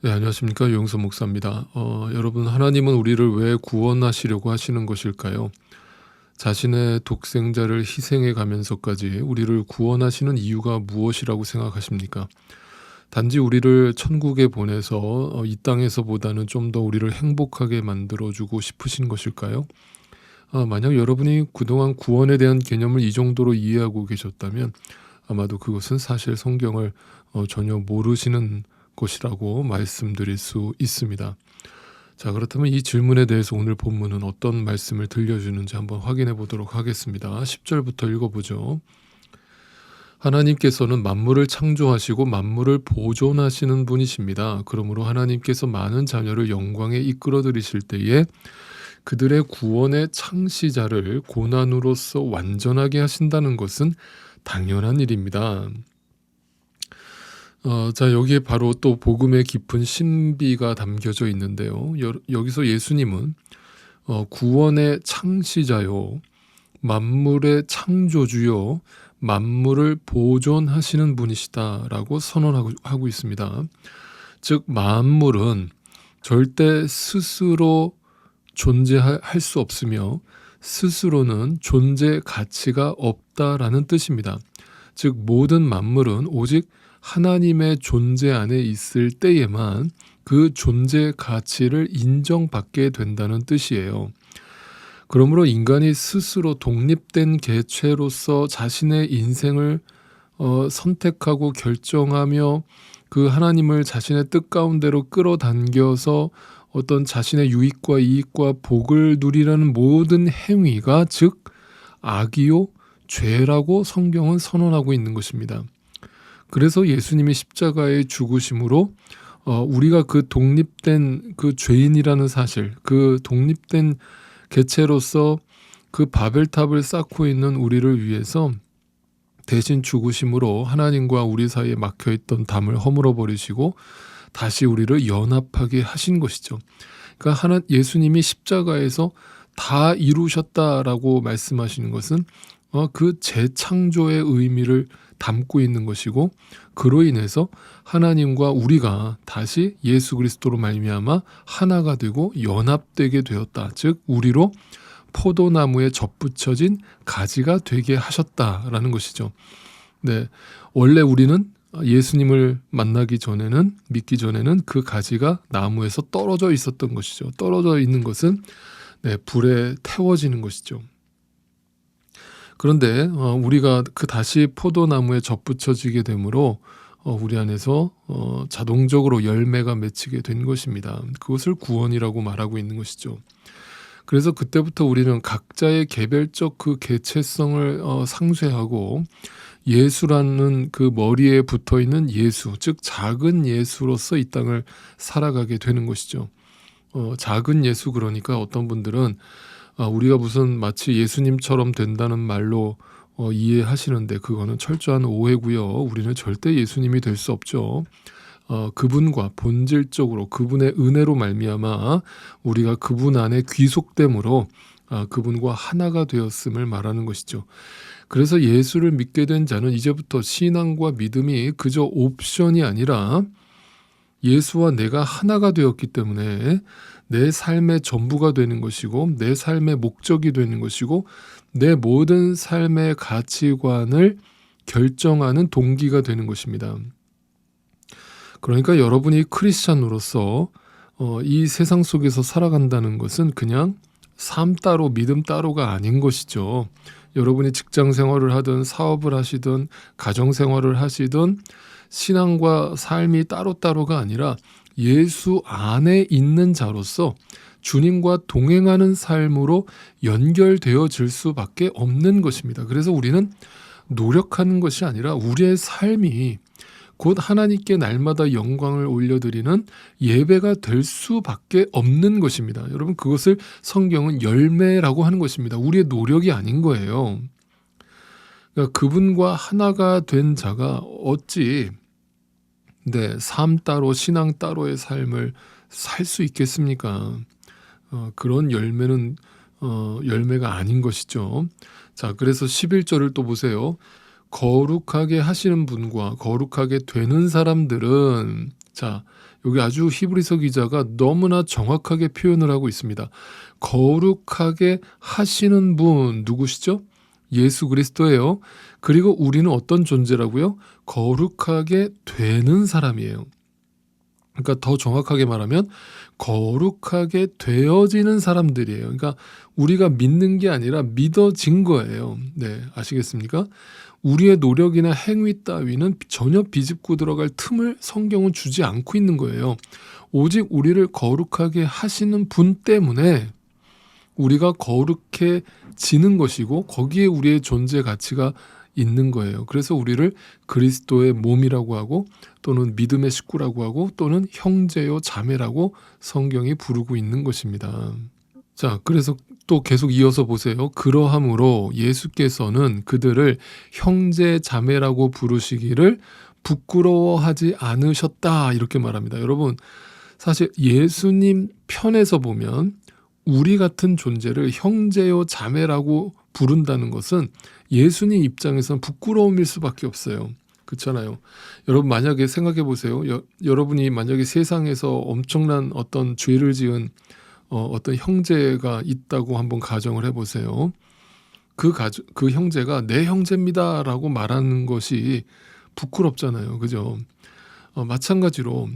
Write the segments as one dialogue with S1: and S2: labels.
S1: 네, 안녕하십니까. 유영선 목사입니다. 여러분, 하나님은 우리를 왜 구원하시려고 하시는 것일까요? 자신의 독생자를 희생해 가면서까지 우리를 구원하시는 이유가 무엇이라고 생각하십니까? 단지 우리를 천국에 보내서 이 땅에서보다는 좀 더 우리를 행복하게 만들어주고 싶으신 것일까요? 만약 여러분이 그동안 구원에 대한 개념을 이 정도로 이해하고 계셨다면 아마도 그것은 사실 성경을 전혀 모르시는 것이라고 말씀드릴 수 있습니다. 자, 그렇다면 이 질문에 대해서 오늘 본문은 어떤 말씀을 들려주는지 한번 확인해 보도록 하겠습니다. 10절부터 읽어보죠. 하나님께서는 만물을 창조하시고 만물을 보존하시는 분이십니다. 그러므로 하나님께서 많은 자녀를 영광에 이끌어들이실 때에 그들의 구원의 창시자를 고난으로서 완전하게 하신다는 것은 당연한 일입니다. 자, 여기에 바로 또 복음의 깊은 신비가 담겨져 있는데요. 여기서 예수님은 구원의 창시자요, 만물의 창조주요, 만물을 보존하시는 분이시다라고 선언하고 있습니다. 즉 만물은 절대 스스로 존재할 수 없으며 스스로는 존재 가치가 없다라는 뜻입니다. 즉 모든 만물은 오직 하나님의 존재 안에 있을 때에만 그 존재 가치를 인정받게 된다는 뜻이에요. 그러므로 인간이 스스로 독립된 개체로서 자신의 인생을 선택하고 결정하며 그 하나님을 자신의 뜻 가운데로 끌어당겨서 어떤 자신의 유익과 이익과 복을 누리라는 모든 행위가 즉 악이요 죄라고 성경은 선언하고 있는 것입니다. 그래서 예수님이 십자가의 죽으심으로 우리가 그 독립된 그 죄인이라는 사실, 그 독립된 개체로서 그 바벨탑을 쌓고 있는 우리를 위해서 대신 죽으심으로 하나님과 우리 사이에 막혀있던 담을 허물어 버리시고 다시 우리를 연합하게 하신 것이죠. 그러니까 예수님이 십자가에서 다 이루셨다라고 말씀하시는 것은 그 재창조의 의미를 담고 있는 것이고, 그로 인해서 하나님과 우리가 다시 예수 그리스도로 말미암아 하나가 되고 연합되게 되었다. 즉 우리로 포도나무에 접붙여진 가지가 되게 하셨다라는 것이죠. 네, 원래 우리는 예수님을 만나기 전에는, 믿기 전에는 그 가지가 나무에서 떨어져 있었던 것이죠. 떨어져 있는 것은 불에 태워지는 것이죠. 그런데 우리가 그 다시 포도나무에 접붙여지게 되므로 우리 안에서 자동적으로 열매가 맺히게 된 것입니다. 그것을 구원이라고 말하고 있는 것이죠. 그래서 그때부터 우리는 각자의 개별적 그 개체성을 상쇄하고 예수라는 그 머리에 붙어있는 예수, 즉 작은 예수로서 이 땅을 살아가게 되는 것이죠. 작은 예수, 그러니까 어떤 분들은 우리가 무슨 마치 예수님처럼 된다는 말로 이해하시는데 그거는 철저한 오해고요. 우리는 절대 예수님이 될 수 없죠. 그분과 본질적으로 그분의 은혜로 말미암아 우리가 그분 안에 귀속됨으로 그분과 하나가 되었음을 말하는 것이죠. 그래서 예수를 믿게 된 자는 이제부터 신앙과 믿음이 그저 옵션이 아니라 예수와 내가 하나가 되었기 때문에 내 삶의 전부가 되는 것이고 내 삶의 목적이 되는 것이고 내 모든 삶의 가치관을 결정하는 동기가 되는 것입니다. 그러니까 여러분이 크리스찬으로서 이 세상 속에서 살아간다는 것은 그냥 삶 따로 믿음 따로가 아닌 것이죠. 여러분이 직장 생활을 하든 사업을 하시든 가정 생활을 하시든 신앙과 삶이 따로따로가 아니라 예수 안에 있는 자로서 주님과 동행하는 삶으로 연결되어질 수밖에 없는 것입니다. 그래서 우리는 노력하는 것이 아니라 우리의 삶이 곧 하나님께 날마다 영광을 올려드리는 예배가 될 수밖에 없는 것입니다. 여러분, 그것을 성경은 열매라고 하는 것입니다. 우리의 노력이 아닌 거예요. 그러니까 그분과 하나가 된 자가 어찌 삶 따로 신앙 따로의 삶을 살 수 있겠습니까? 그런 열매는 열매가 아닌 것이죠. 자, 그래서 11절을 또 보세요. 거룩하게 하시는 분과 거룩하게 되는 사람들은, 자, 여기 아주 히브리서 기자가 너무나 정확하게 표현을 하고 있습니다. 거룩하게 하시는 분 누구시죠? 예수 그리스도예요. 그리고 우리는 어떤 존재라고요? 거룩하게 되는 사람이에요. 그러니까 더 정확하게 말하면 거룩하게 되어지는 사람들이에요. 그러니까 우리가 믿는 게 아니라 믿어진 거예요. 네, 아시겠습니까? 우리의 노력이나 행위 따위는 전혀 비집고 들어갈 틈을 성경은 주지 않고 있는 거예요. 오직 우리를 거룩하게 하시는 분 때문에 우리가 거룩해지는 것이고 거기에 우리의 존재 가치가 있는 거예요. 그래서 우리를 그리스도의 몸이라고 하고 또는 믿음의 식구라고 하고 또는 형제요 자매라고 성경이 부르고 있는 것입니다. 자, 그래서 또 계속 이어서 보세요. 그러함으로 예수께서는 그들을 형제 자매라고 부르시기를 부끄러워하지 않으셨다 이렇게 말합니다. 여러분, 사실 예수님 편에서 보면 우리 같은 존재를 형제요 자매라고 부른다는 것은 예수님 입장에서는 부끄러움일 수밖에 없어요. 그렇잖아요. 여러분 만약에 생각해 보세요. 여러분이 만약에 세상에서 엄청난 어떤 죄를 지은 어떤 형제가 있다고 한번 가정을 해보세요. 그 형제가 내 형제입니다라고 말하는 것이 부끄럽잖아요. 그죠? 마찬가지로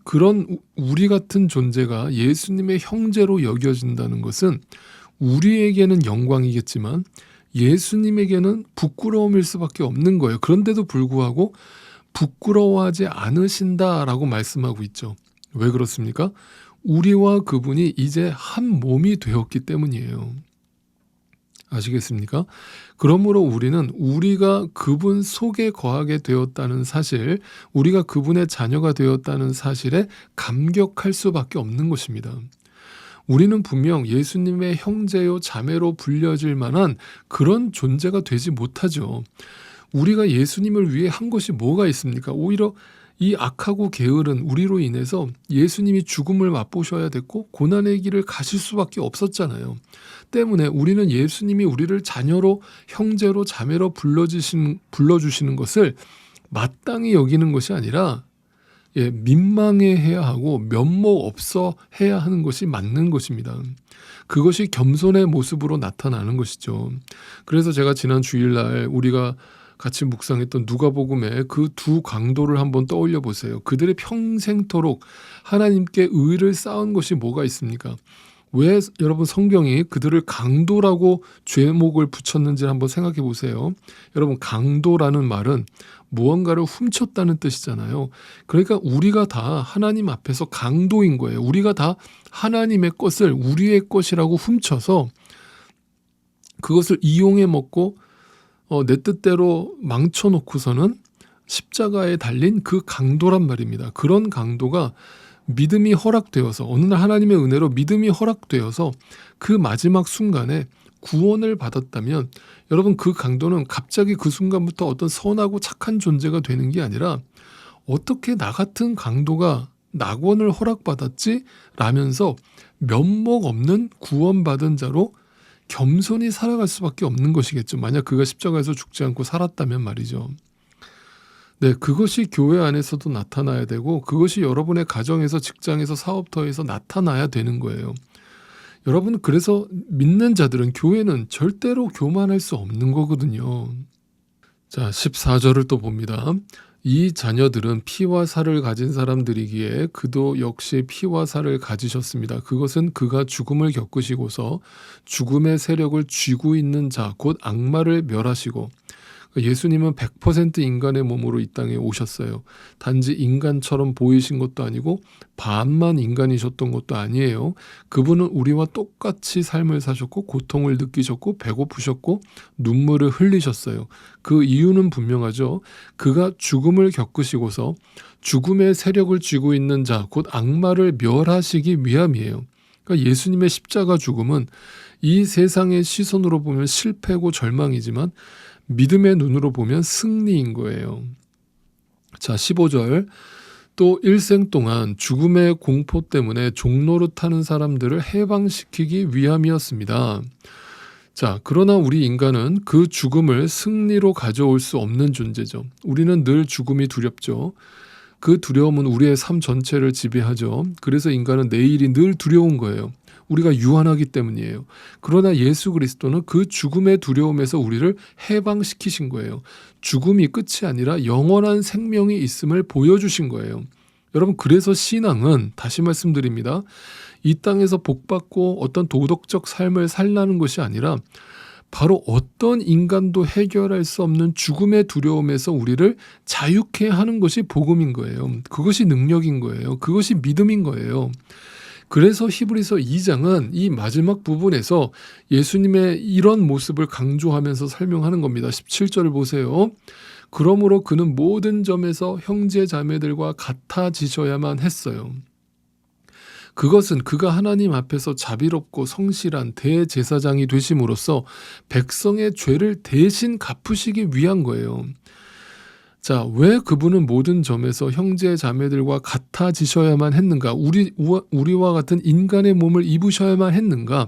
S1: 그런 우리 같은 존재가 예수님의 형제로 여겨진다는 것은 우리에게는 영광이겠지만 예수님에게는 부끄러움일 수밖에 없는 거예요. 그런데도 불구하고 부끄러워하지 않으신다라고 말씀하고 있죠. 왜 그렇습니까? 우리와 그분이 이제 한 몸이 되었기 때문이에요. 아시겠습니까? 그러므로 우리는 우리가 그분 속에 거하게 되었다는 사실, 우리가 그분의 자녀가 되었다는 사실에 감격할 수밖에 없는 것입니다. 우리는 분명 예수님의 형제요 자매로 불려질 만한 그런 존재가 되지 못하죠. 우리가 예수님을 위해 한 것이 뭐가 있습니까? 오히려 이 악하고 게으른 우리로 인해서 예수님이 죽음을 맛보셔야 됐고 고난의 길을 가실 수밖에 없었잖아요. 때문에 우리는 예수님이 우리를 자녀로 형제로 자매로 불러주시는 것을 마땅히 여기는 것이 아니라 민망해해야 하고 면목 없어 해야 하는 것이 맞는 것입니다. 그것이 겸손의 모습으로 나타나는 것이죠. 그래서 제가 지난 주일날 우리가 같이 묵상했던 누가복음의 그 두 강도를 한번 떠올려 보세요. 그들의 평생토록 하나님께 의를 쌓은 것이 뭐가 있습니까? 왜 여러분 성경이 그들을 강도라고 죄목을 붙였는지 한번 생각해 보세요. 여러분 강도라는 말은 무언가를 훔쳤다는 뜻이잖아요. 그러니까 우리가 다 하나님 앞에서 강도인 거예요. 우리가 다 하나님의 것을 우리의 것이라고 훔쳐서 그것을 이용해 먹고 내 뜻대로 망쳐놓고서는 십자가에 달린 그 강도란 말입니다. 그런 강도가 믿음이 허락되어서 어느 날 하나님의 은혜로 믿음이 허락되어서 그 마지막 순간에 구원을 받았다면 여러분 그 강도는 갑자기 그 순간부터 어떤 선하고 착한 존재가 되는 게 아니라 어떻게 나 같은 강도가 낙원을 허락받았지? 라면서 면목 없는 구원받은 자로 겸손히 살아갈 수밖에 없는 것이겠죠. 만약 그가 십자가에서 죽지 않고 살았다면 말이죠. 네, 그것이 교회 안에서도 나타나야 되고 그것이 여러분의 가정에서 직장에서 사업터에서 나타나야 되는 거예요. 여러분 그래서 믿는 자들은 교회는 절대로 교만할 수 없는 거거든요. 자, 14절을 또 봅니다. 이 자녀들은 피와 살을 가진 사람들이기에 그도 역시 피와 살을 가지셨습니다. 그것은 그가 죽음을 겪으시고서 죽음의 세력을 쥐고 있는 자, 곧 악마를 멸하시고 예수님은 100% 인간의 몸으로 이 땅에 오셨어요. 단지 인간처럼 보이신 것도 아니고 반만 인간이셨던 것도 아니에요. 그분은 우리와 똑같이 삶을 사셨고 고통을 느끼셨고 배고프셨고 눈물을 흘리셨어요. 그 이유는 분명하죠. 그가 죽음을 겪으시고서 죽음의 세력을 쥐고 있는 자, 곧 악마를 멸하시기 위함이에요. 그러니까 예수님의 십자가 죽음은 이 세상의 시선으로 보면 실패고 절망이지만 믿음의 눈으로 보면 승리인 거예요. 자, 15절. 또 일생 동안 죽음의 공포 때문에 종노릇하는 사람들을 해방시키기 위함이었습니다. 자, 그러나 우리 인간은 그 죽음을 승리로 가져올 수 없는 존재죠. 우리는 늘 죽음이 두렵죠. 그 두려움은 우리의 삶 전체를 지배하죠. 그래서 인간은 내일이 늘 두려운 거예요. 우리가 유한하기 때문이에요. 그러나 예수 그리스도는 그 죽음의 두려움에서 우리를 해방시키신 거예요. 죽음이 끝이 아니라 영원한 생명이 있음을 보여주신 거예요. 여러분, 그래서 신앙은, 다시 말씀드립니다, 이 땅에서 복받고 어떤 도덕적 삶을 살라는 것이 아니라 바로 어떤 인간도 해결할 수 없는 죽음의 두려움에서 우리를 자유케 하는 것이 복음인 거예요. 그것이 능력인 거예요. 그것이 믿음인 거예요. 그래서 히브리서 2장은 이 마지막 부분에서 예수님의 이런 모습을 강조하면서 설명하는 겁니다. 17절을 보세요. 그러므로 그는 모든 점에서 형제 자매들과 같아지셔야만 했어요. 그것은 그가 하나님 앞에서 자비롭고 성실한 대제사장이 되심으로써 백성의 죄를 대신 갚으시기 위한 거예요. 자, 왜 그분은 모든 점에서 형제 자매들과 같아지셔야만 했는가? 우리와 같은 인간의 몸을 입으셔야만 했는가?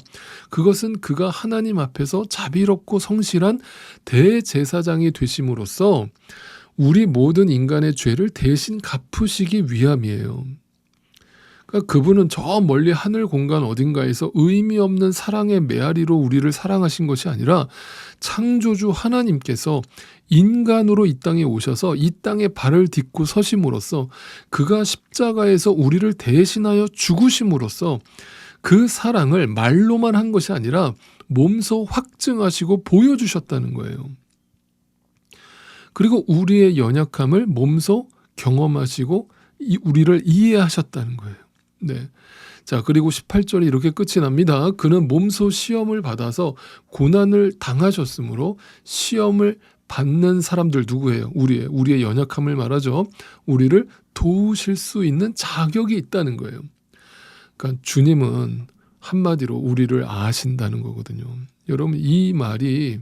S1: 그것은 그가 하나님 앞에서 자비롭고 성실한 대제사장이 되심으로써 우리 모든 인간의 죄를 대신 갚으시기 위함이에요. 그러니까 그분은 저 멀리 하늘 공간 어딘가에서 의미 없는 사랑의 메아리로 우리를 사랑하신 것이 아니라 창조주 하나님께서 인간으로 이 땅에 오셔서 이 땅에 발을 딛고 서심으로써 그가 십자가에서 우리를 대신하여 죽으심으로써 그 사랑을 말로만 한 것이 아니라 몸소 확증하시고 보여주셨다는 거예요. 그리고 우리의 연약함을 몸소 경험하시고 우리를 이해하셨다는 거예요. 네. 자, 그리고 18절이 이렇게 끝이 납니다. 그는 몸소 시험을 받아서 고난을 당하셨으므로 시험을 받는 사람들 누구예요? 우리의 연약함을 말하죠. 우리를 도우실 수 있는 자격이 있다는 거예요. 그러니까 주님은 한마디로 우리를 아신다는 거거든요. 여러분, 이 말이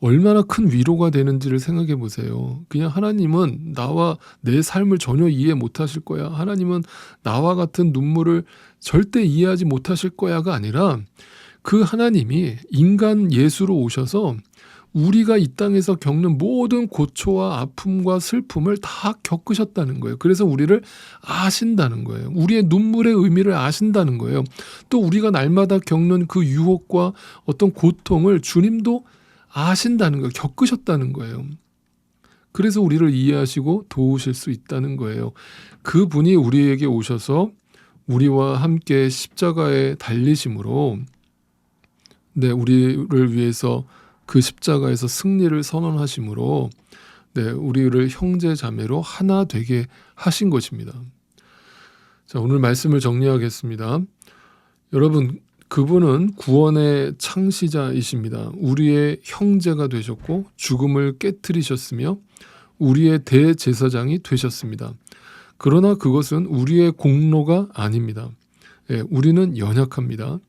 S1: 얼마나 큰 위로가 되는지를 생각해 보세요. 그냥 하나님은 나와 내 삶을 전혀 이해 못하실 거야. 하나님은 나와 같은 눈물을 절대 이해하지 못하실 거야가 아니라 그 하나님이 인간 예수로 오셔서 우리가 이 땅에서 겪는 모든 고초와 아픔과 슬픔을 다 겪으셨다는 거예요. 그래서 우리를 아신다는 거예요. 우리의 눈물의 의미를 아신다는 거예요. 또 우리가 날마다 겪는 그 유혹과 어떤 고통을 주님도 아신다는 거예요. 겪으셨다는 거예요. 그래서 우리를 이해하시고 도우실 수 있다는 거예요. 그분이 우리에게 오셔서 우리와 함께 십자가에 달리심으로 우리를 위해서 그 십자가에서 승리를 선언하심으로 우리를 형제 자매로 하나 되게 하신 것입니다. 자, 오늘 말씀을 정리하겠습니다. 여러분, 그분은 구원의 창시자이십니다. 우리의 형제가 되셨고 죽음을 깨트리셨으며 우리의 대제사장이 되셨습니다. 그러나 그것은 우리의 공로가 아닙니다. 우리는 연약합니다.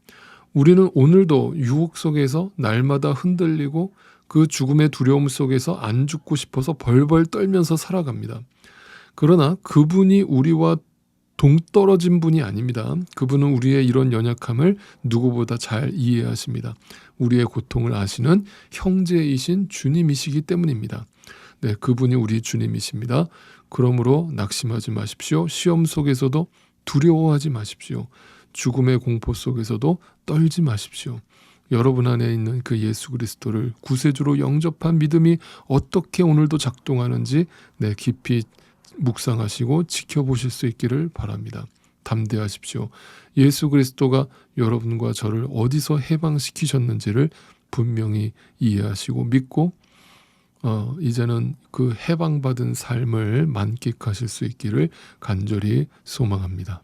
S1: 우리는 오늘도 유혹 속에서 날마다 흔들리고 그 죽음의 두려움 속에서 안 죽고 싶어서 벌벌 떨면서 살아갑니다. 그러나 그분이 우리와 동떨어진 분이 아닙니다. 그분은 우리의 이런 연약함을 누구보다 잘 이해하십니다. 우리의 고통을 아시는 형제이신 주님이시기 때문입니다. 그분이 우리 주님이십니다. 그러므로 낙심하지 마십시오. 시험 속에서도 두려워하지 마십시오. 죽음의 공포 속에서도 떨지 마십시오. 여러분 안에 있는 그 예수 그리스도를 구세주로 영접한 믿음이 어떻게 오늘도 작동하는지 깊이 묵상하시고 지켜보실 수 있기를 바랍니다. 담대하십시오. 예수 그리스도가 여러분과 저를 어디서 해방시키셨는지를 분명히 이해하시고 믿고 이제는 그 해방받은 삶을 만끽하실 수 있기를 간절히 소망합니다.